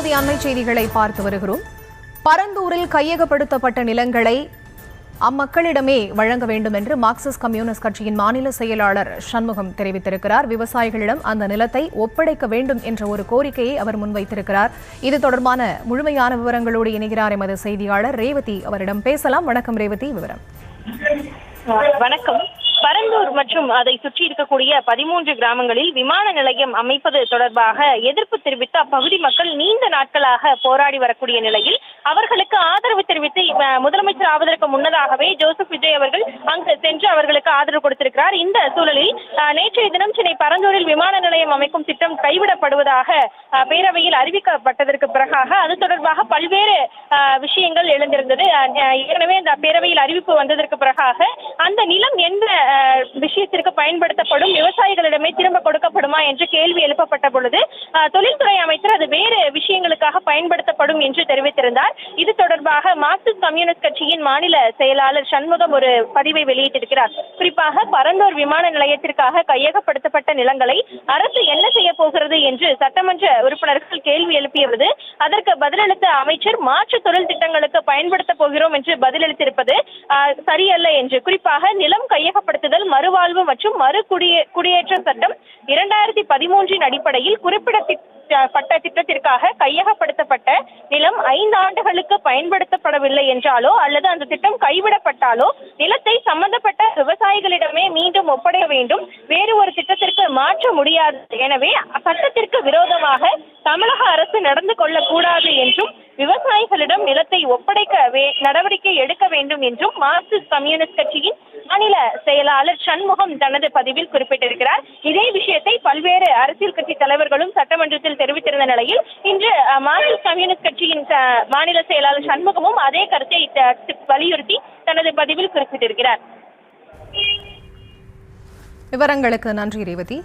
ரேவதி அண்மை செய்திகளை பார்த்து வருகிறோம். பரந்தூரில் கையகப்படுத்தப்பட்ட நிலங்களை அம்மக்களிடமே வழங்க வேண்டும் என்று மார்க்சிஸ்ட் கம்யூனிஸ்ட் கட்சியின் மாநில செயலாளர் சண்முகம் தெரிவித்திருக்கிறார். விவசாயிகளிடம் அந்த நிலத்தை ஒப்படைக்க வேண்டும் என்ற ஒரு கோரிக்கையை அவர் முன்வைத்திருக்கிறார். இது தொடர்பான முழுமையான விவரங்களோடு இணைகிறார் எமது செய்தியாளர் ரேவதி. அவரிடம் பேசலாம். வணக்கம் ரேவதி, விவரம். வணக்கம். பரந்தூர் மற்றும் அதை சுற்றி இருக்கக்கூடிய 13 கிராமங்களில் விமான நிலையம் அமைப்பது தொடர்பாக எதிர்ப்பு தெரிவித்து அப்பகுதி மக்கள் நீண்ட நாட்களாக போராடி வரக்கூடிய நிலையில் அவர்களுக்கு ஆதரவு தெரிவித்து முதலமைச்சர் ஆவதற்கு முன்னதாகவே ஜோசப் விஜய் அவர்கள் அங்கு சென்று அவர்களுக்கு ஆதரவு கொடுத்திருக்கிறார். இந்த சூழலில் நேற்றைய தினம் சென்னை பரந்தூரில் விமான நிலையம் அமைக்கும் திட்டம் கைவிடப்படுவதாக பேரவையில் அறிவிக்கப்பட்டதற்கு பிறகாக அது தொடர்பாக பல்வேறு விஷயங்கள் எழுந்திருந்தது. ஏற்கனவே இந்த பேரவையில் அறிவிப்பு வந்ததற்கு பிறகாக அந்த நிலம் எந்த விஷயத்திற்கு பயன்படுத்தப்படும், விவசாயிகளிடமே திரும்ப கொடுக்கப்படுமா என்று கேள்வி எழுப்பப்பட்ட பொழுது தொழில்துறை அமைச்சர் அது வேறு விஷயங்களுக்காக பயன்படுத்தப்படும் என்று தெரிவித்திருந்தார். இது தொடர்பாக மார்க்சிஸ்ட் கம்யூனிஸ்ட் கட்சியின் மாநில செயலாளர் சண்முகம் ஒரு பதிவை வெளியிட்டிருக்கிறார். குறிப்பாக பரந்தூர் விமான நிலையத்திற்காக கையகப்படுத்தப்பட்ட நிலங்களை அரசு என்ன செய்ய போகிறது என்று சட்டமன்ற உறுப்பினர்கள் கேள்வி எழுப்பியது. அதற்கு பதிலளித்த அமைச்சர் மாற்று தொழில் திட்டங்களுக்கு பயன்படுத்த போகிறோம் என்று பதிலளித்திருப்பது சரியல்ல என்று, குறிப்பாக நிலம் கையகப்படுத்துதல், மறுவாழ்வு மற்றும் குடியேற்ற சட்டம் 2013 அடிப்படையில் குறிப்பிடப்பட்ட திட்டத்திற்காக கையகப்படுத்தப்பட்ட நிலம் 5 ஆண்டுகளுக்கு பயன்படுத்தப்படவில்லை என்றாலோ அல்லது அந்த திட்டம் கைவிடப்பட்டாலோ நிலத்தை சம்பந்தப்பட்ட விவசாயிகளிடமே மீண்டும் ஒப்படைய வேண்டும், வேறு ஒரு திட்டத்திற்கு மாற்ற முடியாது. எனவே சட்டத்திற்கு விரோதமாக தமிழக அரசு நடந்து கொள்ளக்கூடாது என்றும் விவசாயிகளிடம் நிலத்தை ஒப்படைக்க நடவடிக்கை எடுக்க வேண்டும் என்றும் மார்க்சிஸ்ட் கம்யூனிஸ்ட் கட்சியின் மாநில செயலாளர் சண்முகம் தனது பதிவில் குறிப்பிட்டிருக்கிறார். இதே விஷயத்தை பல்வேறு அரசியல் கட்சி தலைவர்களும் சட்டமன்றத்தில் தெரிவித்திருந்த நிலையில் இன்று மார்க்சிஸ்ட் கம்யூனிஸ்ட் கட்சியின் மாநில செயலாளர் சண்முகமும் அதே கருத்தை வலியுறுத்தி தனது பதிவில் குறிப்பிட்டிருக்கிறார். விவரங்களுக்கு நன்றி ரேவதி.